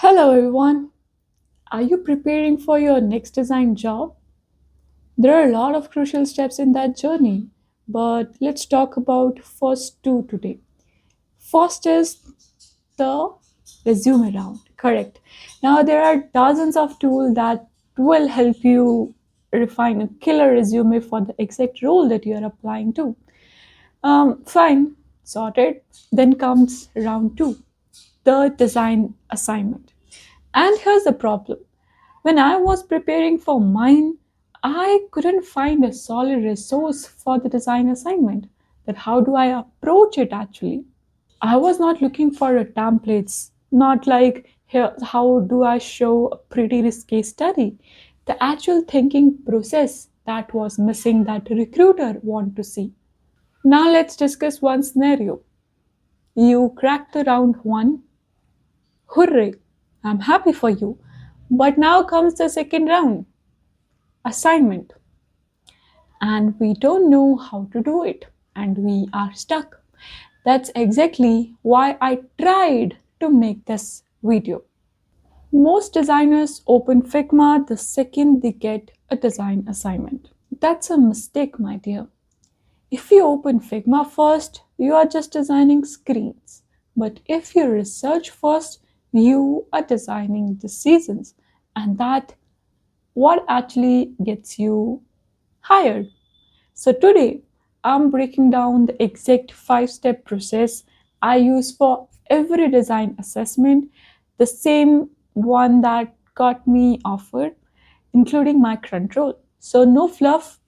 Hello everyone. Are you preparing for your next design job? There are a lot of crucial steps in that journey, but let's talk about first two today. First is the resume round. Correct. Now there are dozens of tools that will help you refine a killer resume for the exact role that you are applying to. Fine, sorted. Then comes round two, the design assignment. And here's the problem. When I was preparing for mine, I couldn't find a solid resource for the design assignment. That how do I approach it actually? I was not looking for a templates, not like here how do I show a pretty risky study. The actual thinking process that was missing that recruiter want to see. Now let's discuss one scenario. You cracked the round one. Hooray! I'm happy for you. But now comes the second round assignment, and we don't know how to do it, and we are stuck. That's exactly why I tried to make this video. Most designers open Figma the second they get a design assignment. That's a mistake, my dear. If you open Figma first, you are just designing screens. But if you research first, you are designing the seasons, and that what actually gets you hired. So today I'm breaking down the exact 5-step process I use for every design assessment, the same one that got me offered, including my current role. So no fluff,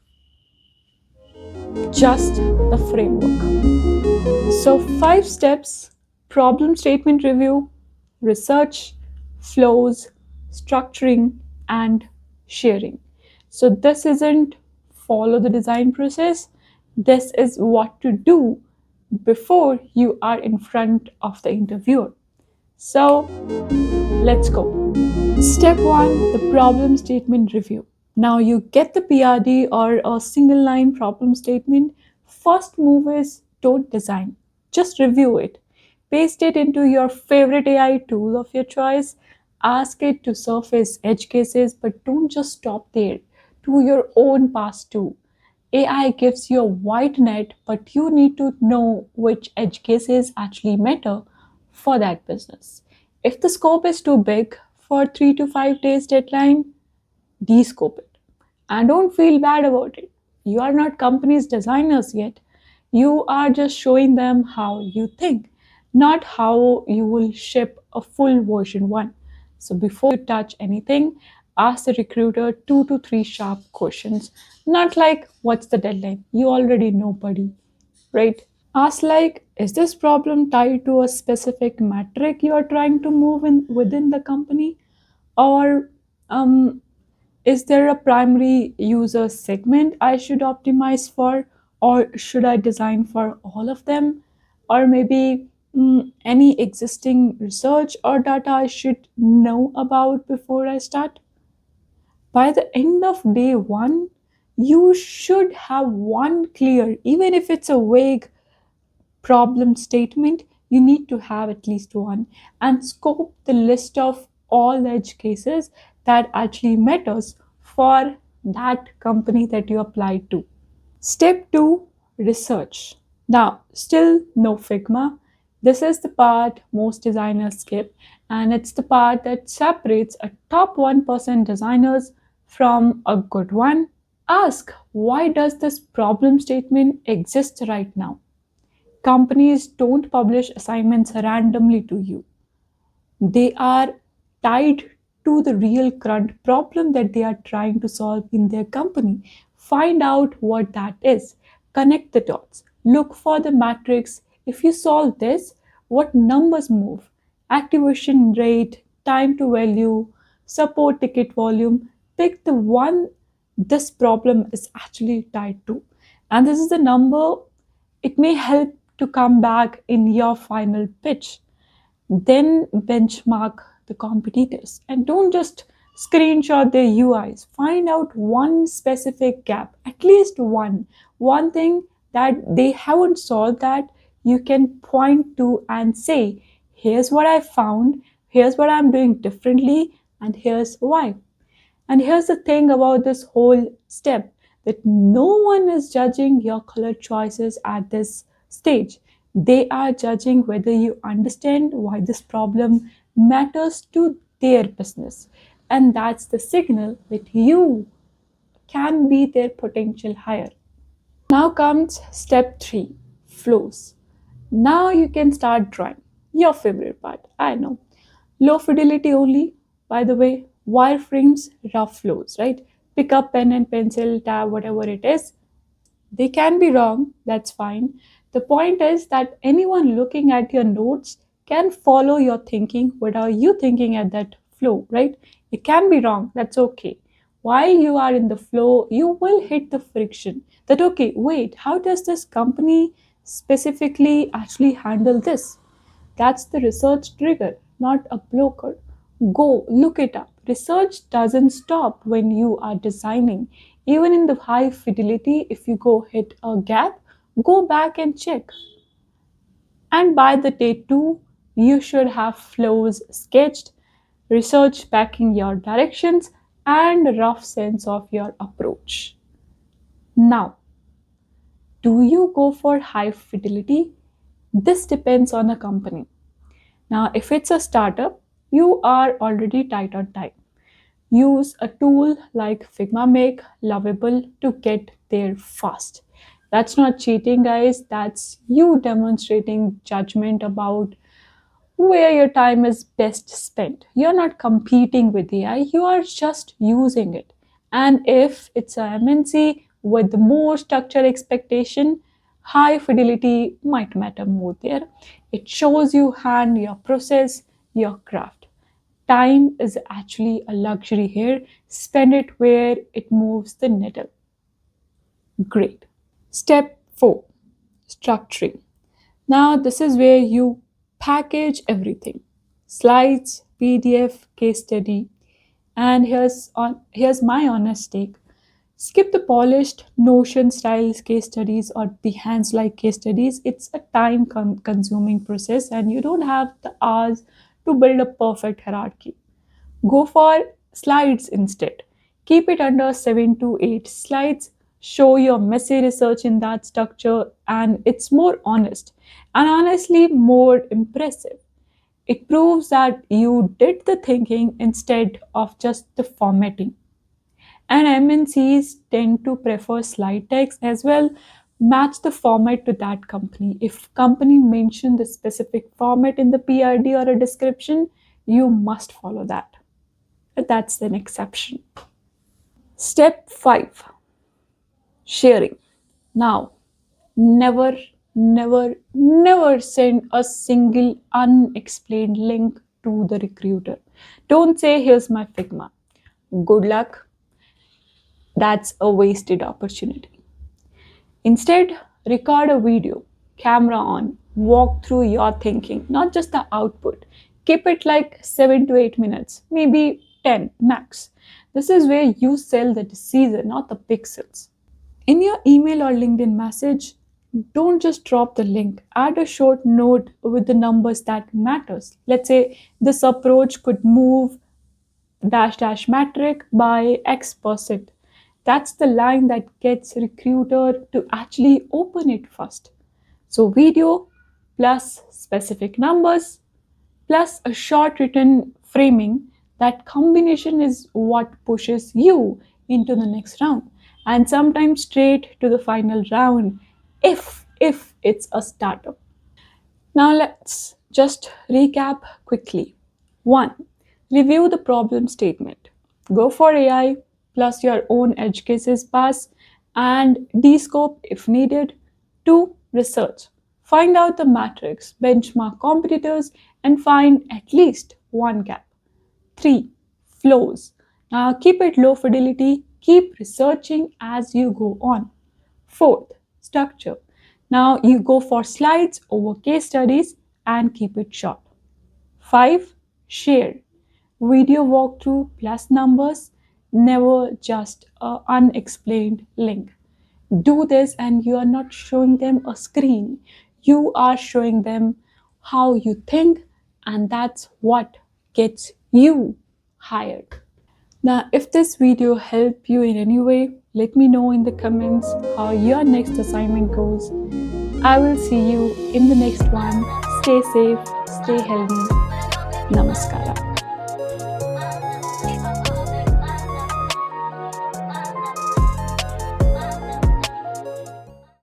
just the framework. So 5 steps: problem statement review, research, flows, structuring, and sharing. So this isn't follow the design process, this is what to do before you are in front of the interviewer. So let's go. Step 1, the problem statement review. Now you get the PRD or a single line problem statement. First move is don't design, just review it. Paste it into your favorite AI tool of your choice. Ask it to surface edge cases, but don't just stop there. Do your own pass too. AI gives you a wide net, but you need to know which edge cases actually matter for that business. If the scope is too big for 3 to 5 days deadline, descope it. And don't feel bad about it. You are not company's designers yet. You are just showing them how you think, not how you will ship a full version one. So before you touch anything, ask the recruiter 2 to 3 sharp questions. Not like, what's the deadline? You already know, buddy, right? Ask like, is this problem tied to a specific metric you are trying to move in within the company? Or is there a primary user segment I should optimize for, or should I design for all of them? Or maybe any existing research or data I should know about before I start? By the end of day one, you should have one clear, even if it's a vague problem statement, you need to have at least one, and scope the list of all the edge cases that actually matters for that company that you applied to. Step 2, research. Now, still no Figma. This is the part most designers skip, and it's the part that separates a top 1% designers from a good one. Ask, why does this problem statement exist right now? Companies don't publish assignments randomly to you. They are tied to the real current problem that they are trying to solve in their company. Find out what that is. Connect the dots. Look for the matrix. If you solve this, what numbers move? Activation rate, time to value, support ticket volume. Pick the one this problem is actually tied to. And this is the number. It may help to come back in your final pitch. Then benchmark the competitors and don't just screenshot their UIs. Find out one specific gap, at least one thing that they haven't solved that you can point to and say, here's what I found, Here's what I'm doing differently, and here's why. And here's the thing about this whole step, that no one is judging your color choices at this stage. They are judging whether you understand why this problem matters to their business. And that's the signal that you can be their potential hire. Now comes step 3, flows. Now you can start drawing. Your favorite part, I know. Low fidelity only, by the way, wireframes, rough flows, right? Pick up pen and pencil, tab, whatever it is. They can be wrong, that's fine. The point is that anyone looking at your notes can follow your thinking. What are you thinking at that flow, right? It can be wrong, that's okay. While you are in the flow, you will hit the friction that, okay, wait, how does this company specifically actually handle this? That's the research trigger, not a blocker. Go look it up. Research doesn't stop when you are designing. Even in the high fidelity, if you go hit a gap, go back and check. And by the day 2, you should have flows sketched, research backing your directions, and a rough sense of your approach. Now, do you go for high fidelity? This depends on a company. Now, if it's a startup, you are already tight on time. Use a tool like Figma Make Lovable to get there fast. That's not cheating, guys. That's you demonstrating judgment about where your time is best spent. You're not competing with AI, you are just using it. And if it's a MNC with more structure expectation, high fidelity might matter more there. It shows you hand your process, your craft. Time is actually a luxury here. Spend it where it moves the needle. Great. Step 4, structuring. Now, this is where you package everything: slides, PDF, case study. And here's my honest take. Skip the polished Notion style case studies or Behance like case studies. It's a time consuming process, and you don't have the hours to build a perfect hierarchy. Go for slides instead. Keep it under 7 to 8 slides. Show your messy research in that structure, and it's more honest and honestly more impressive. It proves that you did the thinking instead of just the formatting. And MNCs tend to prefer slide text as well. Match the format to that company. If company mention the specific format in the PID or a description, you must follow that. But that's an exception. Step 5, sharing. Now, never, never send a single unexplained link to the recruiter. Don't say, here's my Figma. Good luck. That's a wasted opportunity. Instead, record a video, camera on, walk through your thinking, not just the output. Keep it like 7 to 8 minutes, maybe 10 max. This is where you sell the decision, not the pixels. In your email or LinkedIn message, don't just drop the link. Add a short note with the numbers that matters. Let's say this approach could move dash dash metric by X%. That's the line that gets recruiter to actually open it first. So video plus specific numbers plus a short written framing, that combination is what pushes you into the next round, and sometimes straight to the final round if it's a startup. Now let's just recap quickly. 1. Review the problem statement. Go for AI plus your own edge cases pass and descope if needed. 2. Research. Find out the matrix, benchmark competitors, and find at least one gap. 3. Flows. Now keep it low fidelity, keep researching as you go on. 4th, structure. Now you go for slides over case studies and keep it short. 5. Share. Video walkthrough plus numbers, never just an unexplained link. Do this, and you are not showing them a screen. You are showing them how you think, and that's what gets you hired. Now, if this video helped you in any way, let me know in the comments how your next assignment goes. I will see you in the next one. Stay safe, stay healthy. Namaskara.